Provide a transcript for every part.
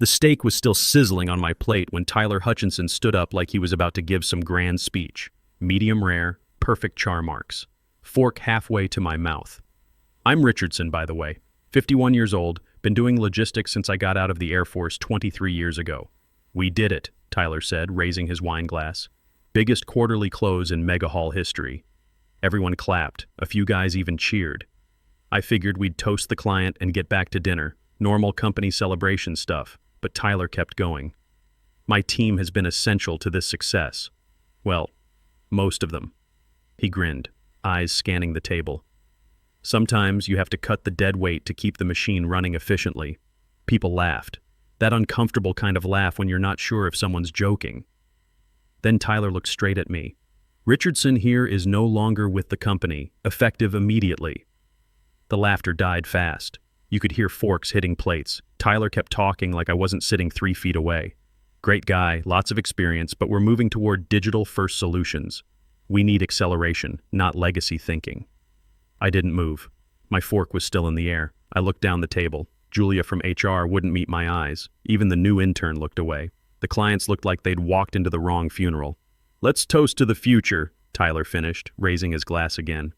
The steak was still sizzling on my plate when Tyler Hutchinson stood up like he was about to give some grand speech. Medium rare, perfect char marks. Fork halfway to my mouth. I'm Richardson, by the way. 51 years old, been doing logistics since I got out of the Air Force 23 years ago. We did it, Tyler said, raising his wine glass. Biggest quarterly close in Mega Hall history. Everyone clapped. A few guys even cheered. I figured we'd toast the client and get back to dinner. Normal company celebration stuff. But Tyler kept going. My team has been essential to this success. Well, most of them. He grinned, eyes scanning the table. Sometimes you have to cut the dead weight to keep the machine running efficiently. People laughed. That uncomfortable kind of laugh when you're not sure if someone's joking. Then Tyler looked straight at me. Richardson here is no longer with the company, effective immediately. The laughter died fast. You could hear forks hitting plates. Tyler kept talking like I wasn't sitting 3 feet away. Great guy, lots of experience, but we're moving toward digital-first solutions. We need acceleration, not legacy thinking. I didn't move. My fork was still in the air. I looked down the table. Julia from HR wouldn't meet my eyes. Even the new intern looked away. The clients looked like they'd walked into the wrong funeral. Let's toast to the future, Tyler finished, raising his glass again.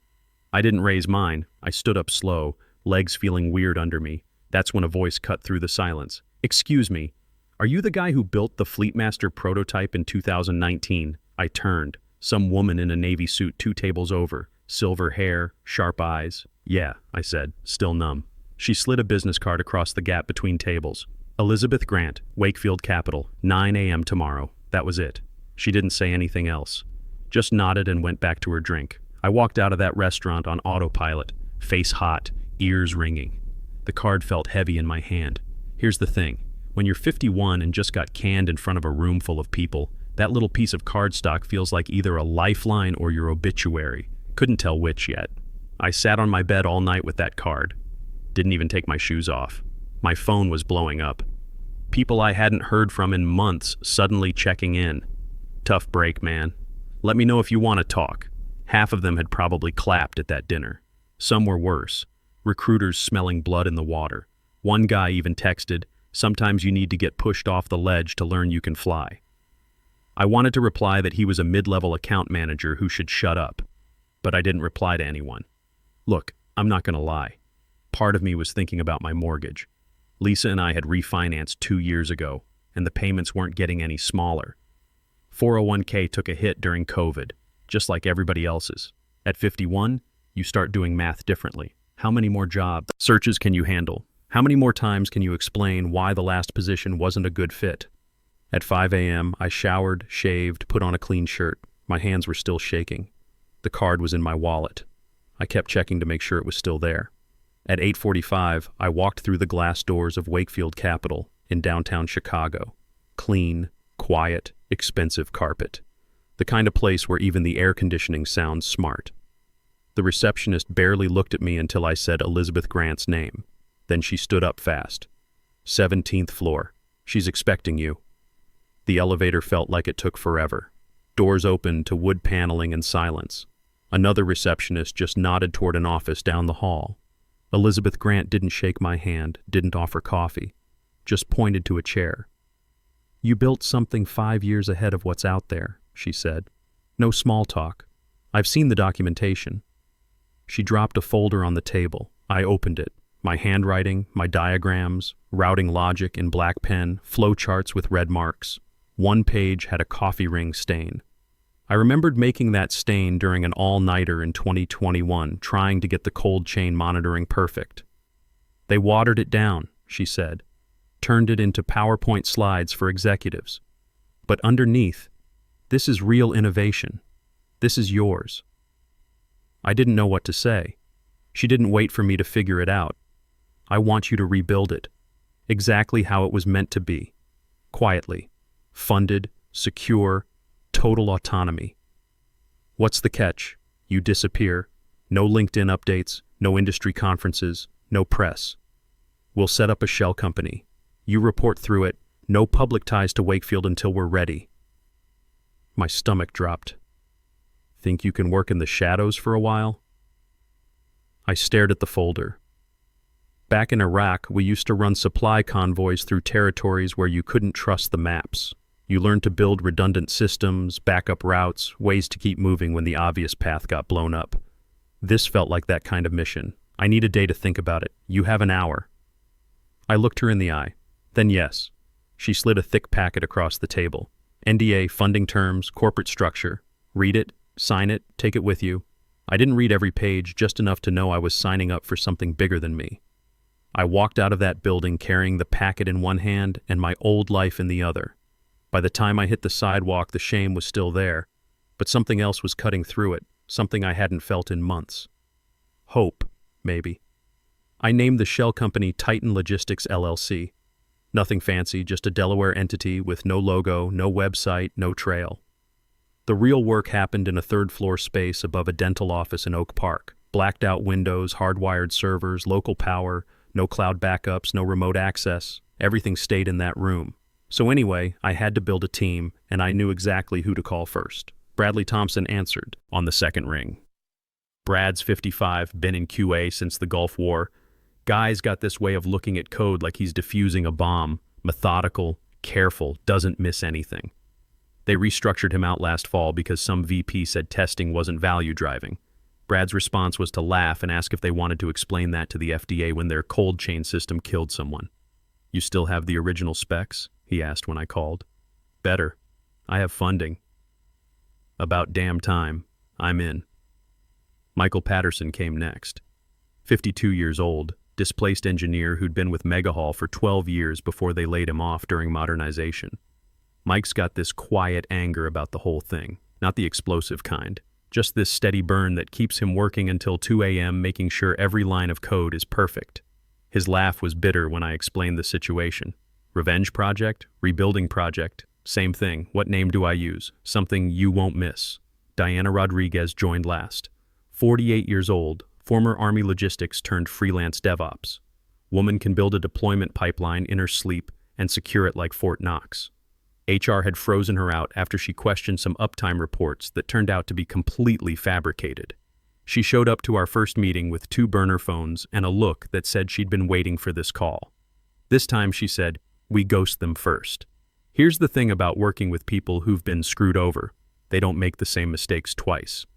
I didn't raise mine. I stood up slow, legs feeling weird under me. That's when a voice cut through the silence. Excuse me, are you the guy who built the Fleetmaster prototype in 2019? I turned. Some woman in a navy suit 2 tables over. Silver hair, sharp eyes. Yeah, I said, still numb. She slid a business card across the gap between tables. Elizabeth Grant, Wakefield Capital, 9 a.m. tomorrow. That was it. She didn't say anything else. Just nodded and went back to her drink. I walked out of that restaurant on autopilot, face hot, ears ringing. The card felt heavy in my hand. Here's the thing. When you're 51 and just got canned in front of a room full of people, that little piece of cardstock feels like either a lifeline or your obituary. Couldn't tell which yet. I sat on my bed all night with that card. Didn't even take my shoes off. My phone was blowing up. People I hadn't heard from in months suddenly checking in. Tough break, man. Let me know if you want to talk. Half of them had probably clapped at that dinner. Some were worse. Recruiters smelling blood in the water. One guy even texted, "Sometimes you need to get pushed off the ledge to learn you can fly." I wanted to reply that he was a mid-level account manager who should shut up, but I didn't reply to anyone. Look, I'm not going to lie. Part of me was thinking about my mortgage. Lisa and I had refinanced 2 years ago, and the payments weren't getting any smaller. 401k took a hit during COVID, just like everybody else's. At 51, you start doing math differently. How many more job searches can you handle? How many more times can you explain why the last position wasn't a good fit? At 5 a.m., I showered, shaved, put on a clean shirt. My hands were still shaking. The card was in my wallet. I kept checking to make sure it was still there. At 8:45, I walked through the glass doors of Wakefield Capital in downtown Chicago. Clean, quiet, expensive carpet. The kind of place where even the air conditioning sounds smart. The receptionist barely looked at me until I said Elizabeth Grant's name. Then she stood up fast. 17th floor. She's expecting you. The elevator felt like it took forever. Doors opened to wood paneling and silence. Another receptionist just nodded toward an office down the hall. Elizabeth Grant didn't shake my hand, didn't offer coffee, just pointed to a chair. You built something 5 years ahead of what's out there, she said. No small talk. I've seen the documentation. She dropped a folder on the table. I opened it. My handwriting, my diagrams, routing logic in black pen, flowcharts with red marks. One page had a coffee ring stain. I remembered making that stain during an all-nighter in 2021, trying to get the cold chain monitoring perfect. They watered it down, she said, turned it into PowerPoint slides for executives. But underneath, this is real innovation. This is yours. I didn't know what to say. She didn't wait for me to figure it out. I want you to rebuild it, exactly how it was meant to be. Quietly, funded, secure, total autonomy. What's the catch? You disappear. No LinkedIn updates, no industry conferences, no press. We'll set up a shell company. You report through it. No public ties to Wakefield until we're ready. My stomach dropped. Think you can work in the shadows for a while? I stared at the folder. Back in Iraq, we used to run supply convoys through territories where you couldn't trust the maps. You learned to build redundant systems, backup routes, ways to keep moving when the obvious path got blown up. This felt like that kind of mission. I need a day to think about it. You have an hour. I looked her in the eye. Then yes. She slid a thick packet across the table. NDA, funding terms, corporate structure. Read it, sign it, take it with you. I didn't read every page, just enough to know I was signing up for something bigger than me. I walked out of that building carrying the packet in one hand and my old life in the other. By the time I hit the sidewalk, the shame was still there, but something else was cutting through it, something I hadn't felt in months. Hope, maybe. I named the shell company Titan Logistics LLC. Nothing fancy, just a Delaware entity with no logo, no website, no trail. The real work happened in a third-floor space above a dental office in Oak Park. Blacked-out windows, hardwired servers, local power, no cloud backups, no remote access. Everything stayed in that room. So anyway, I had to build a team, and I knew exactly who to call first. Bradley Thompson answered on the second ring. Brad's 55, been in QA since the Gulf War. Guy's got this way of looking at code like he's defusing a bomb. Methodical, careful, doesn't miss anything. They restructured him out last fall because some VP said testing wasn't value driving. Brad's response was to laugh and ask if they wanted to explain that to the FDA when their cold chain system killed someone. "You still have the original specs?" he asked when I called. "Better. I have funding." "About damn time. I'm in." Michael Patterson came next. 52 years old, displaced engineer who'd been with Megahall for 12 years before they laid him off during modernization. Mike's got this quiet anger about the whole thing, not the explosive kind. Just this steady burn that keeps him working until 2 a.m. making sure every line of code is perfect. His laugh was bitter when I explained the situation. Revenge project? Rebuilding project? Same thing. What name do I use? Something you won't miss. Diana Rodriguez joined last. 48 years old, former Army logistics turned freelance DevOps. Woman can build a deployment pipeline in her sleep and secure it like Fort Knox. HR had frozen her out after she questioned some uptime reports that turned out to be completely fabricated. She showed up to our first meeting with 2 burner phones and a look that said she'd been waiting for this call. This time she said, "We ghost them first." Here's the thing about working with people who've been screwed over. They don't make the same mistakes twice.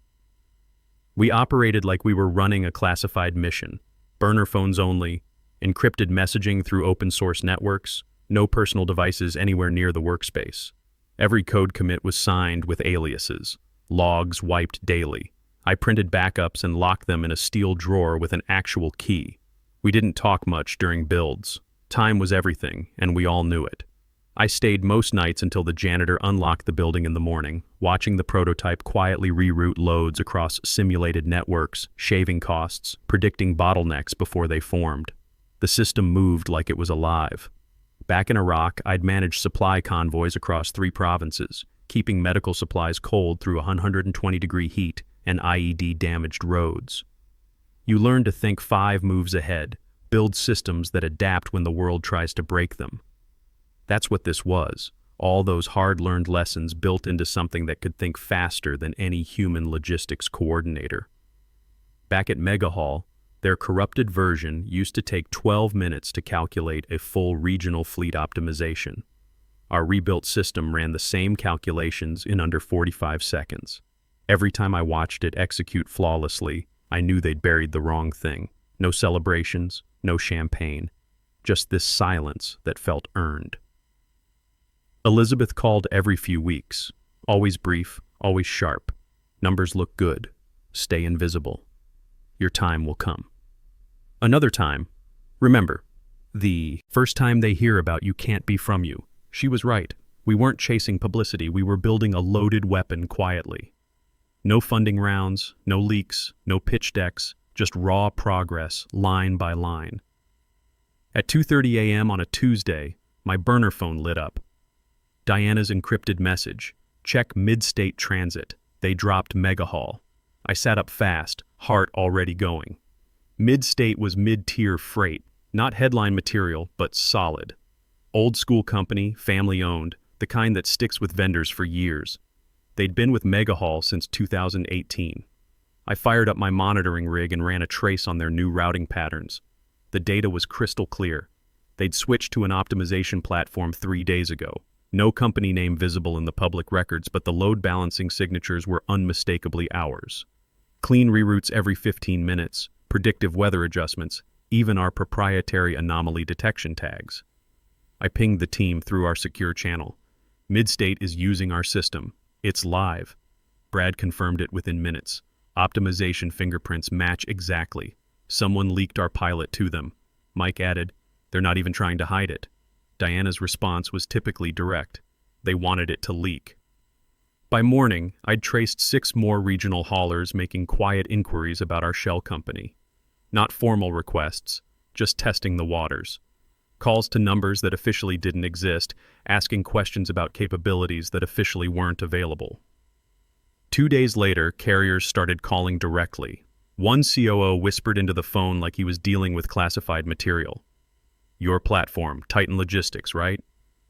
We operated like we were running a classified mission. Burner phones only, encrypted messaging through open source networks, no personal devices anywhere near the workspace. Every code commit was signed with aliases. Logs wiped daily. I printed backups and locked them in a steel drawer with an actual key. We didn't talk much during builds. Time was everything, and we all knew it. I stayed most nights until the janitor unlocked the building in the morning, watching the prototype quietly reroute loads across simulated networks, shaving costs, predicting bottlenecks before they formed. The system moved like it was alive. Back in Iraq, I'd managed supply convoys across 3 provinces, keeping medical supplies cold through 120-degree heat and IED-damaged roads. You learn to think 5 moves ahead, build systems that adapt when the world tries to break them. That's what this was, all those hard-learned lessons built into something that could think faster than any human logistics coordinator. Back at Megahall, their corrupted version used to take 12 minutes to calculate a full regional fleet optimization. Our rebuilt system ran the same calculations in under 45 seconds. Every time I watched it execute flawlessly, I knew they'd buried the wrong thing. No celebrations, no champagne, just this silence that felt earned. Elizabeth called every few weeks, always brief, always sharp. Numbers look good. Stay invisible. Your time will come. Another time, remember, the first time they hear about you can't be from you. She was right. We weren't chasing publicity. We were building a loaded weapon quietly. No funding rounds, no leaks, no pitch decks, just raw progress, line by line. At 2:30 a.m. on a Tuesday, my burner phone lit up. Diana's encrypted message. Check mid-state transit. They dropped Megahall. I sat up fast, heart already going. Mid-state was mid-tier freight, not headline material, but solid. Old school company, family-owned, the kind that sticks with vendors for years. They'd been with Megahall since 2018. I fired up my monitoring rig and ran a trace on their new routing patterns. The data was crystal clear. They'd switched to an optimization platform 3 days ago. No company name visible in the public records, but the load balancing signatures were unmistakably ours. Clean reroutes every 15 minutes, predictive weather adjustments, even our proprietary anomaly detection tags. I pinged the team through our secure channel. Midstate is using our system. It's live. Brad confirmed it within minutes. Optimization fingerprints match exactly. Someone leaked our pilot to them. Mike added, "They're not even trying to hide it." Diana's response was typically direct. They wanted it to leak. By morning, I'd traced 6 more regional haulers making quiet inquiries about our shell company. Not formal requests, just testing the waters. Calls to numbers that officially didn't exist, asking questions about capabilities that officially weren't available. 2 days later, carriers started calling directly. One COO whispered into the phone like he was dealing with classified material. "Your platform, Titan Logistics, right?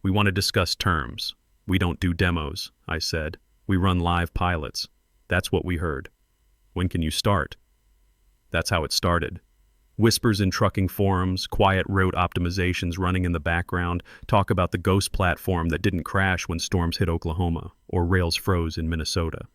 We want to discuss terms." "We don't do demos," I said. "We run live pilots." "That's what we heard." "When can you start?" That's how it started. Whispers in trucking forums, quiet route optimizations running in the background, talk about the ghost platform that didn't crash when storms hit Oklahoma, or rails froze in Minnesota.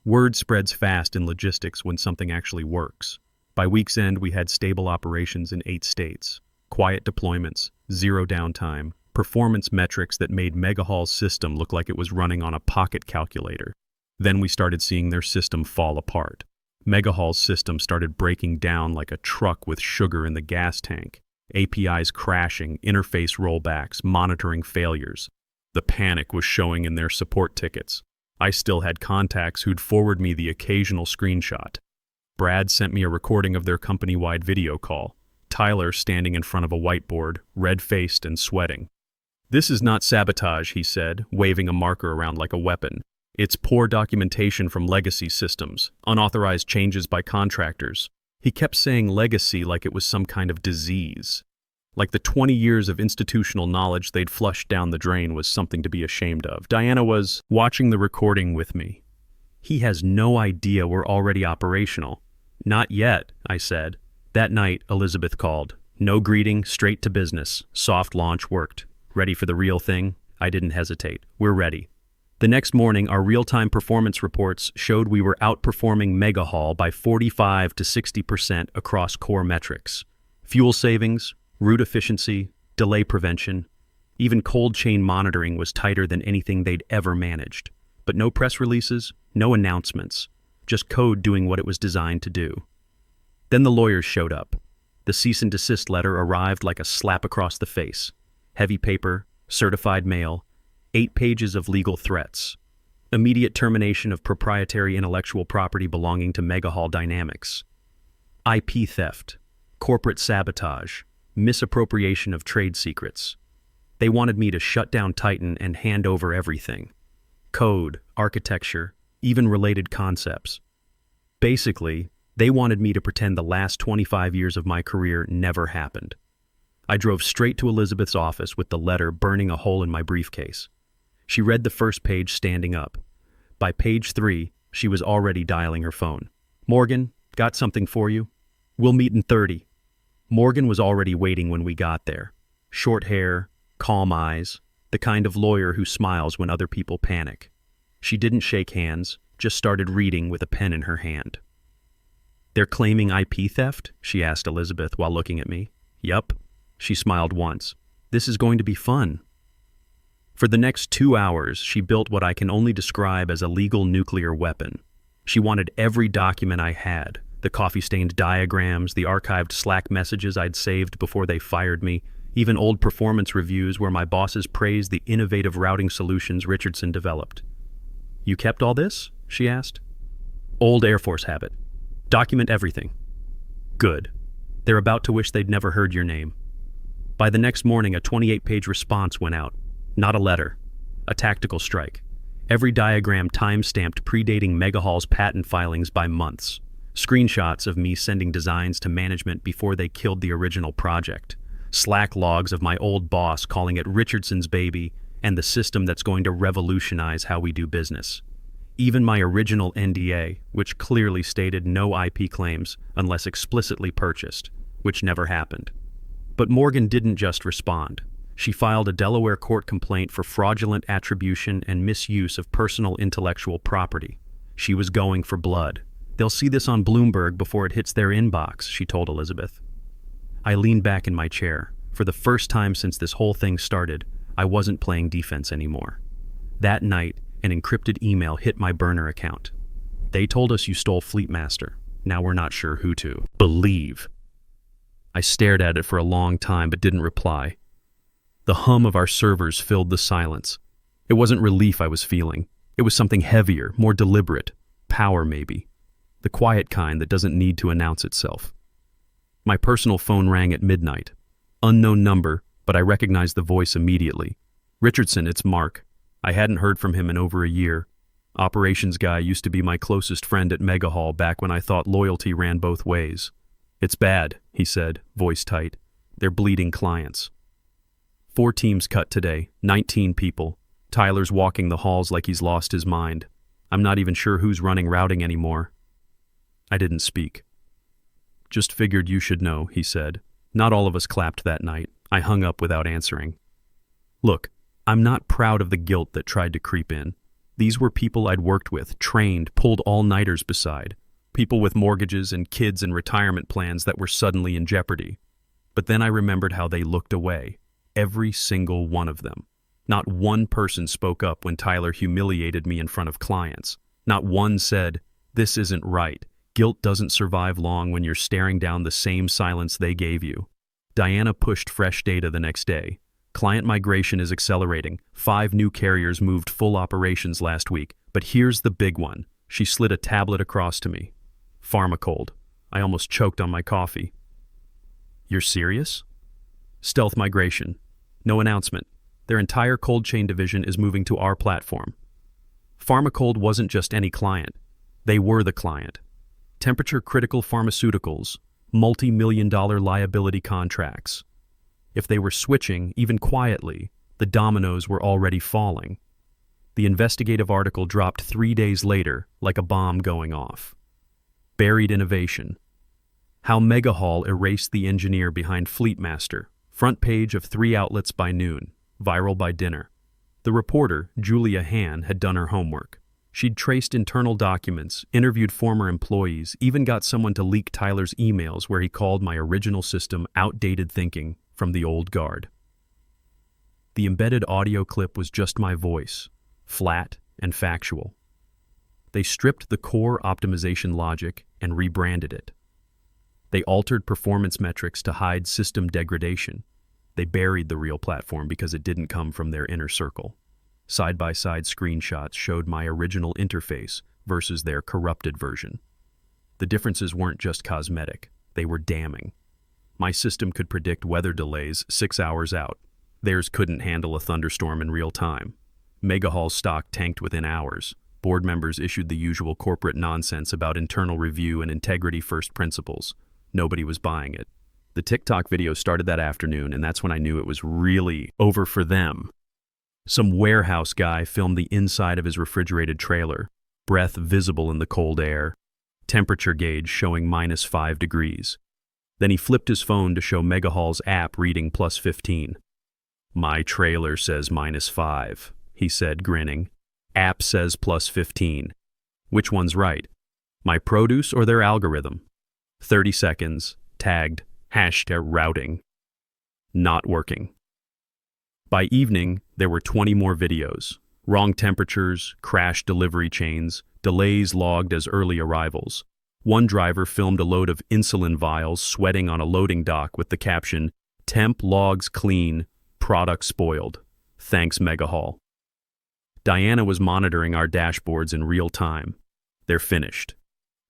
Word spreads fast in logistics when something actually works. By week's end, we had stable operations in 8 states, quiet deployments, 0 downtime, performance metrics that made Megahall's system look like it was running on a pocket calculator. Then we started seeing their system fall apart. Megahall's system started breaking down like a truck with sugar in the gas tank. APIs crashing, interface rollbacks, monitoring failures. The panic was showing in their support tickets. I still had contacts who'd forward me the occasional screenshot. Brad sent me a recording of their company-wide video call. Tyler standing in front of a whiteboard, red-faced and sweating. "This is not sabotage," he said, waving a marker around like a weapon. "It's poor documentation from legacy systems, unauthorized changes by contractors." He kept saying legacy like it was some kind of disease. Like the 20 years of institutional knowledge they'd flushed down the drain was something to be ashamed of. Diana was watching the recording with me. "He has no idea we're already operational." "Not yet," I said. That night, Elizabeth called. No greeting, straight to business. Soft launch worked. "Ready for the real thing?" I didn't hesitate. "We're ready." The next morning, our real-time performance reports showed we were outperforming Megahall by 45 to 60% across core metrics. Fuel savings, route efficiency, delay prevention. Even cold chain monitoring was tighter than anything they'd ever managed. But no press releases, no announcements. Just code doing what it was designed to do. Then the lawyers showed up. The cease and desist letter arrived like a slap across the face. Heavy paper, certified mail, 8 pages of legal threats. Immediate termination of proprietary intellectual property belonging to Megahall Dynamics. IP theft, corporate sabotage, misappropriation of trade secrets. They wanted me to shut down Titan and hand over everything. Code, architecture, even related concepts. Basically, they wanted me to pretend the last 25 years of my career never happened. I drove straight to Elizabeth's office with the letter burning a hole in my briefcase. She read the first page standing up. By page 3, she was already dialing her phone. "Morgan, got something for you. We'll meet in 30. Morgan was already waiting when we got there. Short hair, calm eyes, the kind of lawyer who smiles when other people panic. She didn't shake hands, just started reading with a pen in her hand. "They're claiming IP theft?" she asked Elizabeth while looking at me. "Yup." She smiled once. "This is going to be fun." For the next 2 hours, she built what I can only describe as a legal nuclear weapon. She wanted every document I had, the coffee-stained diagrams, the archived Slack messages I'd saved before they fired me, even old performance reviews where my bosses praised the innovative routing solutions Richardson developed. "You kept all this?" she asked. "Old Air Force habit. Document everything." "Good. They're about to wish they'd never heard your name." By the next morning, a 28-page response went out. Not a letter. A tactical strike. Every diagram time-stamped predating Megahall's patent filings by months. Screenshots of me sending designs to management before they killed the original project. Slack logs of my old boss calling it Richardson's baby and the system that's going to revolutionize how we do business. Even my original NDA, which clearly stated no IP claims unless explicitly purchased. which never happened. But Morgan didn't just respond. She filed a Delaware court complaint for fraudulent attribution and misuse of personal intellectual property. She was going for blood. "They'll see this on Bloomberg before it hits their inbox," she told Elizabeth. I leaned back in my chair. For the first time since this whole thing started, I wasn't playing defense anymore. That night, an encrypted email hit my burner account. "They told us you stole Fleetmaster. Now we're not sure who to believe." I stared at it for a long time but didn't reply. The hum of our servers filled the silence. It wasn't relief I was feeling. It was something heavier, more deliberate. Power, maybe. The quiet kind that doesn't need to announce itself. My personal phone rang at midnight. Unknown number, but I recognized the voice immediately. "Richardson, it's Mark. I hadn't heard from him in over a year. Operations guy used to be my closest friend at Mega Hall back when I thought loyalty ran both ways." "It's bad," he said, voice tight. "They're bleeding clients. 4 teams cut today, 19 people. Tyler's walking the halls like he's lost his mind. I'm not even sure who's running routing anymore." I didn't speak. "Just figured you should know," he said. Not all of us clapped that night. I hung up without answering. Look, I'm not proud of the guilt that tried to creep in. These were people I'd worked with, trained, pulled all-nighters beside. People with mortgages and kids and retirement plans that were suddenly in jeopardy. But then I remembered how they looked away. Every single one of them. Not one person spoke up when Tyler humiliated me in front of clients. Not one said, "This isn't right." Guilt doesn't survive long when you're staring down the same silence they gave you. Diana pushed fresh data the next day. Client migration is accelerating. 5 new carriers moved full operations last week. But here's the big one. She slid a tablet across to me. Pharmacold. I almost choked on my coffee. "You're serious?" "Stealth migration. No announcement. Their entire cold chain division is moving to our platform." Pharmacold wasn't just any client. They were the client. Temperature-critical pharmaceuticals, multi-million-dollar liability contracts. If they were switching, even quietly, the dominoes were already falling. The investigative article dropped 3 days later, like a bomb going off. Buried innovation. How Mega Hall erased the engineer behind Fleetmaster. Front page of 3 outlets by noon. Viral by dinner. The reporter, Julia Han, had done her homework. She'd traced internal documents, interviewed former employees, even got someone to leak Tyler's emails where he called my original system outdated thinking from the old guard. The embedded audio clip was just my voice, flat and factual. They stripped the core optimization logic and rebranded it. They altered performance metrics to hide system degradation. They buried the real platform because it didn't come from their inner circle. Side-by-side screenshots showed my original interface versus their corrupted version. The differences weren't just cosmetic, they were damning. My system could predict weather delays 6 hours out. Theirs couldn't handle a thunderstorm in real time. Mega Hall's stock tanked within hours. Board members issued the usual corporate nonsense about internal review and integrity first principles. Nobody was buying it. The TikTok video started that afternoon, and that's when I knew it was really over for them. Some warehouse guy filmed the inside of his refrigerated trailer, breath visible in the cold air, temperature gauge showing -5 degrees. Then he flipped his phone to show Mega Hall's app reading +15. "My trailer says -5, he said, grinning. "App says +15. Which one's right? My produce or their algorithm?" 30 seconds, tagged, #routing. Not working. By evening, there were 20 more videos. Wrong temperatures, crashed delivery chains, delays logged as early arrivals. One driver filmed a load of insulin vials sweating on a loading dock with the caption, "Temp logs clean, product spoiled. Thanks Mega Hall." Diana was monitoring our dashboards in real time. They're finished.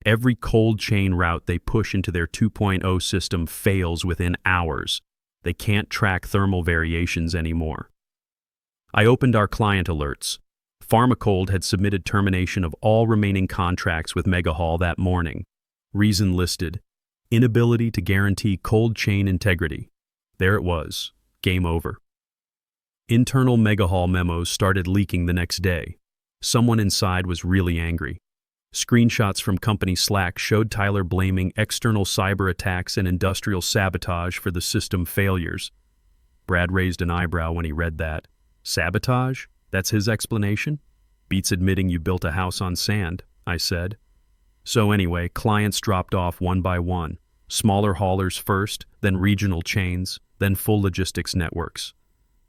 Every cold chain route they push into their 2.0 system fails within hours. They can't track thermal variations anymore. I opened our client alerts. Pharmacold had submitted termination of all remaining contracts with Mega Hall that morning. Reason listed: inability to guarantee cold chain integrity. There it was. Game over. Internal Mega Hall memos started leaking the next day. Someone inside was really angry. Screenshots from company Slack showed Tyler blaming external cyber attacks and industrial sabotage for the system failures. Brad raised an eyebrow when he read that. Sabotage? That's his explanation? Beats admitting you built a house on sand, I said. So anyway, clients dropped off one by one. Smaller haulers first, then regional chains, then full logistics networks.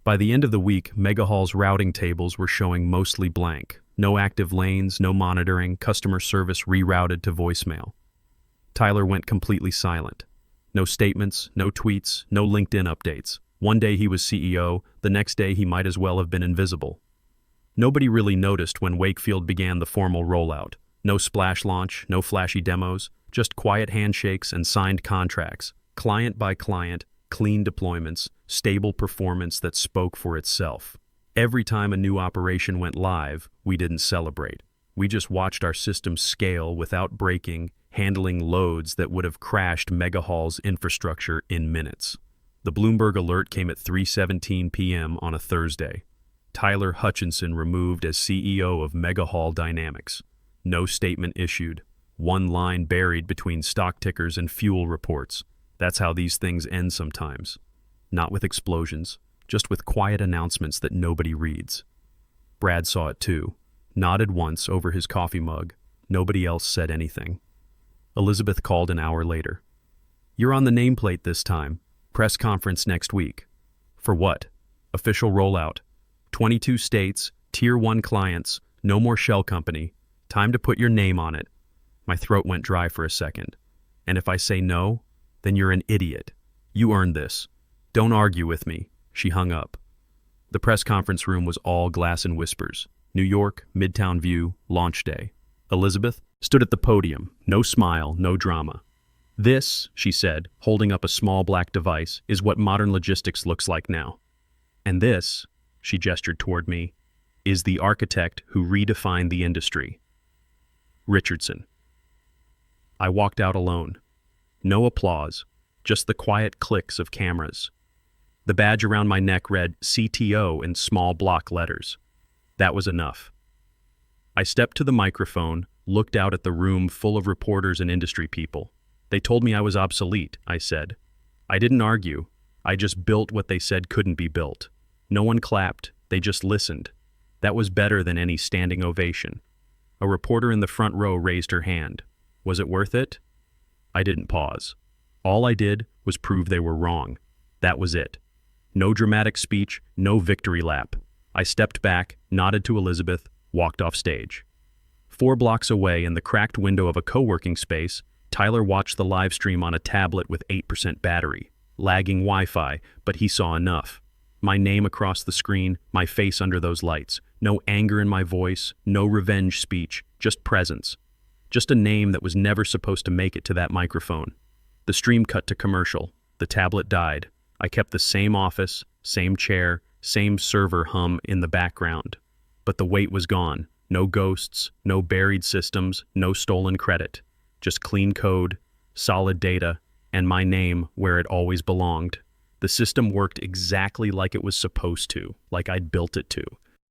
By the end of the week, Megahall's routing tables were showing mostly blank. No active lanes, no monitoring, customer service rerouted to voicemail. Tyler went completely silent. No statements, no tweets, no LinkedIn updates. One day he was CEO, the next day he might as well have been invisible. Nobody really noticed when Wakefield began the formal rollout. No splash launch, no flashy demos, just quiet handshakes and signed contracts, client by client, clean deployments, stable performance that spoke for itself. Every time a new operation went live, we didn't celebrate. We just watched our system scale without breaking, handling loads that would have crashed Megahall's infrastructure in minutes. The Bloomberg alert came at 3:17 p.m. on a Thursday. Tyler Hutchinson removed as CEO of Megahall Dynamics. No statement issued. One line buried between stock tickers and fuel reports. That's how these things end sometimes. Not with explosions, just with quiet announcements that nobody reads. Brad saw it too. Nodded once over his coffee mug. Nobody else said anything. Elizabeth called an hour later. You're on the nameplate this time. Press conference next week. For what? Official rollout. 22 states, Tier 1 clients, no more shell company. Time to put your name on it. My throat went dry for a second. And if I say no, then you're an idiot. You earned this. Don't argue with me. She hung up. The press conference room was all glass and whispers. New York, Midtown View, launch day. Elizabeth stood at the podium. No smile, no drama. This, she said, holding up a small black device, is what modern logistics looks like now. And this, she gestured toward me, is the architect who redefined the industry. Richardson. I walked out alone. No applause, just the quiet clicks of cameras. The badge around my neck read CTO in small block letters. That was enough. I stepped to the microphone, looked out at the room full of reporters and industry people. They told me I was obsolete, I said. I didn't argue. I just built what they said couldn't be built. No one clapped, they just listened. That was better than any standing ovation. A reporter in the front row raised her hand. Was it worth it? I didn't pause. All I did was prove they were wrong. That was it. No dramatic speech, no victory lap. I stepped back, nodded to Elizabeth, walked off stage. 4 blocks away in the cracked window of a co-working space, Tyler watched the live stream on a tablet with 8% battery, lagging Wi-Fi, but he saw enough. My name across the screen, my face under those lights. No anger in my voice, no revenge speech, just presence. Just a name that was never supposed to make it to that microphone. The stream cut to commercial. The tablet died. I kept the same office, same chair, same server hum in the background. But the weight was gone. No ghosts, no buried systems, no stolen credit. Just clean code, solid data, and my name where it always belonged. The system worked exactly like it was supposed to, like I'd built it to.